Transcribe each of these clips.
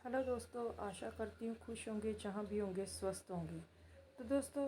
Hello दोस्तों, आशा करती हूँ खुश होंगे, जहाँ भी होंगे स्वस्थ होंगे। तो दोस्तों,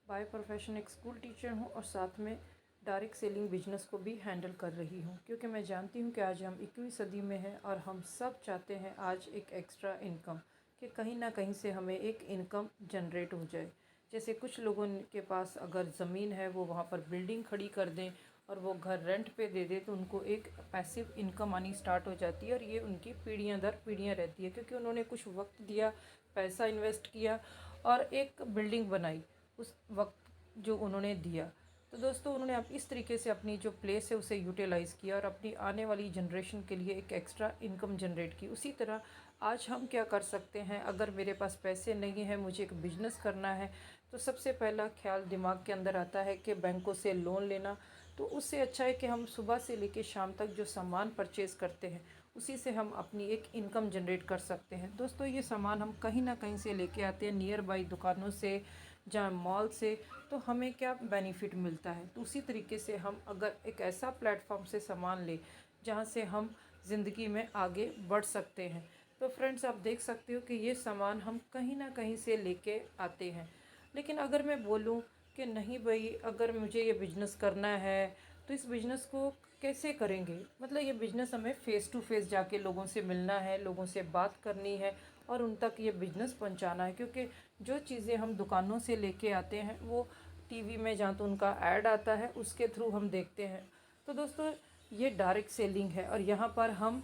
बाय प्रोफेशन एक स्कूल टीचर हूँ और साथ में डायरेक्ट सेलिंग बिजनेस को भी हैंडल कर रही हूँ, क्योंकि मैं जानती हूँ कि आज हम 21वीं सदी में हैं और हम सब चाहते हैं आज एक एक्स्ट्रा इनकम, कि कहीं ना कहीं से हमें एक इनकम जनरेट हो जाए। जैसे कुछ लोगों के पास अगर ज़मीन है, वो वहाँ पर बिल्डिंग खड़ी कर दें और वो घर रेंट पे दे दे, तो उनको एक पैसिव इनकम आनी स्टार्ट हो जाती है और ये उनकी पीढ़ियाँ दर पीढ़ियाँ रहती है, क्योंकि उन्होंने कुछ वक्त दिया, पैसा इन्वेस्ट किया और एक बिल्डिंग बनाई उस वक्त जो उन्होंने दिया। तो दोस्तों, उन्होंने अब इस तरीके से अपनी जो प्लेस है उसे यूटिलाइज़ किया और अपनी आने वाली जनरेशन के लिए एक एक्स्ट्रा इनकम जनरेट की। उसी तरह आज हम क्या कर सकते हैं, अगर मेरे पास पैसे नहीं हैं, मुझे एक बिज़नेस करना है, तो सबसे पहला ख्याल दिमाग के अंदर आता है कि बैंकों से लोन लेना। तो उससे अच्छा है कि हम सुबह से लेकर शाम तक जो सामान परचेज़ करते हैं उसी से हम अपनी एक इनकम जनरेट कर सकते हैं। दोस्तों, ये सामान हम कहीं ना कहीं से लेके आते हैं, नियर बाई दुकानों से, जहाँ मॉल से। तो हमें क्या बेनिफिट मिलता है, तो उसी तरीके से हम अगर एक ऐसा प्लेटफॉर्म से सामान लें जहाँ से हम ज़िंदगी में आगे बढ़ सकते हैं। तो फ्रेंड्स, आप देख सकते हो कि ये सामान हम कहीं ना कहीं से लेके आते हैं। लेकिन अगर मैं बोलूँ कि नहीं भाई, अगर मुझे ये बिज़नेस करना है तो इस बिज़नेस को कैसे करेंगे, मतलब ये बिज़नेस हमें फ़ेस टू फेस जाके लोगों से मिलना है, लोगों से बात करनी है और उन तक ये बिज़नेस पहुंचाना है। क्योंकि जो चीज़ें हम दुकानों से लेके आते हैं वो टीवी में जहाँ तो उनका ऐड आता है उसके थ्रू हम देखते हैं। तो दोस्तों, ये डायरेक्ट सेलिंग है और यहाँ पर हम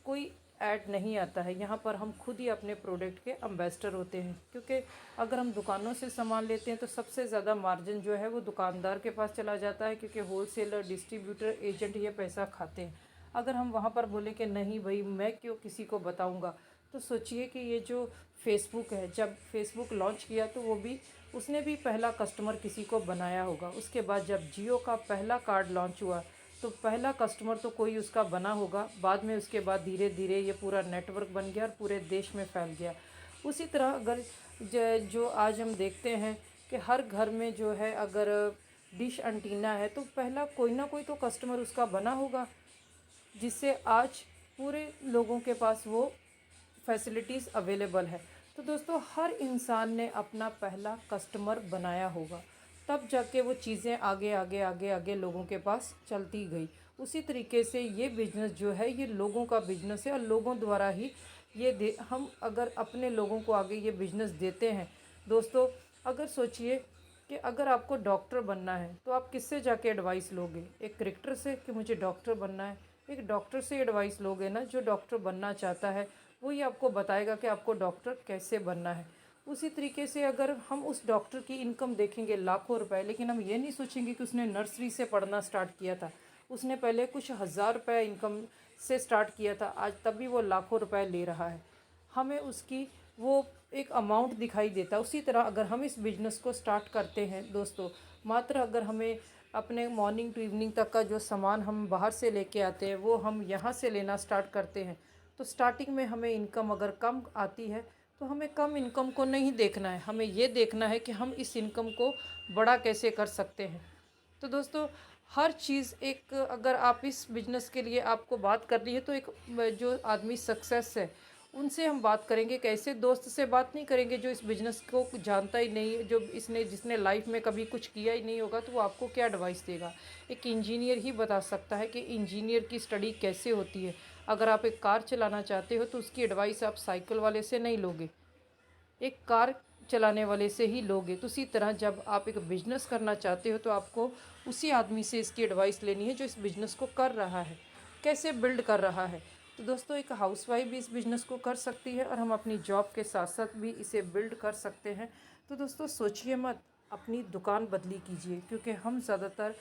कोई ऐड नहीं आता है, यहाँ पर हम खुद ही अपने प्रोडक्ट के एम्बेसडर होते हैं। क्योंकि अगर हम दुकानों से सामान लेते हैं तो सबसे ज़्यादा मार्जिन जो है वो दुकानदार के पास चला जाता है, क्योंकि होलसेलर, डिस्ट्रीब्यूटर, एजेंट ये पैसा खाते हैं। अगर हम वहाँ पर बोले कि नहीं भाई, मैं क्यों किसी को बताऊँगा, तो सोचिए कि ये जो फेसबुक है, जब फेसबुक लॉन्च किया तो वो भी उसने भी पहला कस्टमर किसी को बनाया होगा। उसके बाद जब जियो का पहला कार्ड लॉन्च हुआ तो पहला कस्टमर तो कोई उसका बना होगा, बाद में उसके बाद धीरे धीरे ये पूरा नेटवर्क बन गया और पूरे देश में फैल गया। उसी तरह अगर जो आज हम देखते हैं कि हर घर में जो है अगर डिश एंटीना है तो पहला कोई ना कोई तो कस्टमर उसका बना होगा, जिससे आज पूरे लोगों के पास वो फैसिलिटीज़ अवेलेबल है। तो दोस्तों, हर इंसान ने अपना पहला कस्टमर बनाया होगा, तब जाके वो चीज़ें आगे आगे आगे आगे लोगों के पास चलती गई। उसी तरीके से ये बिज़नेस जो है ये लोगों का बिज़नेस है और लोगों द्वारा ही हम अगर अपने लोगों को आगे ये बिज़नेस देते हैं। दोस्तों, अगर सोचिए कि अगर आपको डॉक्टर बनना है तो आप किससे जाके एडवाइस लोगे? एक क्रिकेटर से कि मुझे डॉक्टर बनना है? एक डॉक्टर से एडवाइस लोगे ना, जो डॉक्टर बनना चाहता है वही आपको बताएगा कि आपको डॉक्टर कैसे बनना है। उसी तरीके से अगर हम उस डॉक्टर की इनकम देखेंगे लाखों रुपए, लेकिन हम ये नहीं सोचेंगे कि उसने नर्सरी से पढ़ना स्टार्ट किया था, उसने पहले कुछ हज़ार रुपये इनकम से स्टार्ट किया था, आज तभी वो लाखों रुपए ले रहा है। हमें उसकी वो एक अमाउंट दिखाई देता है। उसी तरह अगर हम इस बिज़नेस को स्टार्ट करते हैं दोस्तों, मात्र अगर हमें अपने मॉर्निंग टू इवनिंग तक का जो सामान हम बाहर से लेके आते हैं वो हम यहाँ से लेना स्टार्ट करते हैं, तो स्टार्टिंग में हमें इनकम अगर कम आती है तो हमें कम इनकम को नहीं देखना है, हमें ये देखना है कि हम इस इनकम को बड़ा कैसे कर सकते हैं। तो दोस्तों, हर चीज़ एक, अगर आप इस बिज़नेस के लिए आपको बात करनी है तो एक जो आदमी सक्सेस है उनसे हम बात करेंगे। कैसे दोस्त से बात नहीं करेंगे जो इस बिज़नेस को जानता ही नहीं है, जो जिसने लाइफ में कभी कुछ किया ही नहीं होगा, तो वो आपको क्या एडवाइस देगा? एक इंजीनियर ही बता सकता है कि इंजीनियर की स्टडी कैसे होती है। अगर आप एक कार चलाना चाहते हो तो उसकी एडवाइस आप साइकिल वाले से नहीं लोगे, एक कार चलाने वाले से ही लोगे। तो उसी तरह जब आप एक बिज़नेस करना चाहते हो तो आपको उसी आदमी से इसकी एडवाइस लेनी है जो इस बिज़नेस को कर रहा है, कैसे बिल्ड कर रहा है। तो दोस्तों, एक हाउसवाइफ भी इस बिज़नेस को कर सकती है और हम अपनी जॉब के साथ साथ भी इसे बिल्ड कर सकते हैं। तो दोस्तों, सोचिए मत, अपनी दुकान बदली कीजिए, क्योंकि हम ज़्यादातर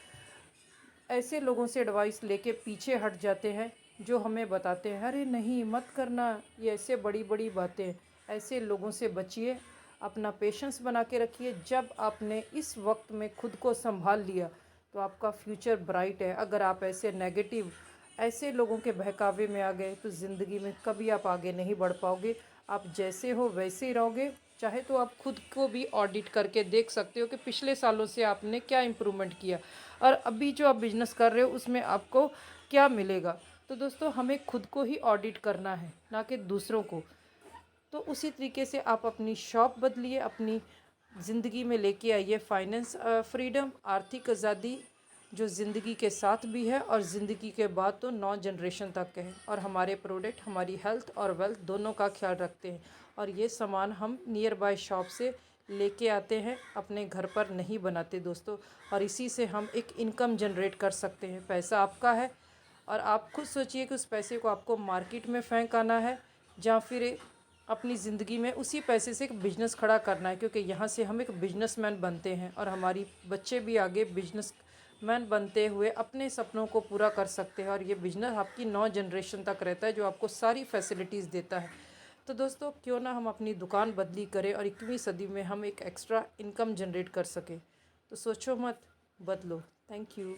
ऐसे लोगों से एडवाइस लेके पीछे हट जाते हैं जो हमें बताते हैं अरे नहीं मत करना, ये ऐसे बड़ी बड़ी बातें। ऐसे लोगों से बचिए, अपना पेशेंस बना के रखिए। जब आपने इस वक्त में खुद को संभाल लिया तो आपका फ्यूचर ब्राइट है। अगर आप ऐसे नेगेटिव, ऐसे लोगों के बहकावे में आ गए तो ज़िंदगी में कभी आप आगे नहीं बढ़ पाओगे। आप जैसे हो वैसे ही रहोगे। चाहे तो आप खुद को भी ऑडिट करके देख सकते हो कि पिछले सालों से आपने क्या इम्प्रूवमेंट किया और अभी जो आप बिज़नेस कर रहे हो उसमें आपको क्या मिलेगा। तो दोस्तों, हमें खुद को ही ऑडिट करना है, ना कि दूसरों को। तो उसी तरीके से आप अपनी शॉप बदलिए, अपनी ज़िंदगी में लेके आइए फाइनेंस फ्रीडम, आर्थिक आज़ादी, जो ज़िंदगी के साथ भी है और ज़िंदगी के बाद तो 9 जनरेशन तक है। और हमारे प्रोडक्ट हमारी हेल्थ और वेल्थ दोनों का ख्याल रखते हैं। और ये सामान हम नियर बाय शॉप से लेके आते हैं, अपने घर पर नहीं बनाते दोस्तों। और इसी से हम एक इनकम जनरेट कर सकते हैं। पैसा आपका है और आप खुद सोचिए कि उस पैसे को आपको मार्केट में फेंक आना है या फिर अपनी ज़िंदगी में उसी पैसे से एक बिज़नेस खड़ा करना है, क्योंकि यहाँ से हम एक बिजनेसमैन बनते हैं और हमारी बच्चे भी आगे बिजनेसमैन बनते हुए अपने सपनों को पूरा कर सकते हैं। और ये बिज़नेस आपकी 9 जनरेशन तक रहता है, जो आपको सारी फैसिलिटीज़ देता है। तो दोस्तों, क्यों ना हम अपनी दुकान बदली करें और 21वीं सदी में हम एक एक्स्ट्रा इनकम जनरेट कर सकें। तो सोचो मत, बदलो। Thank you.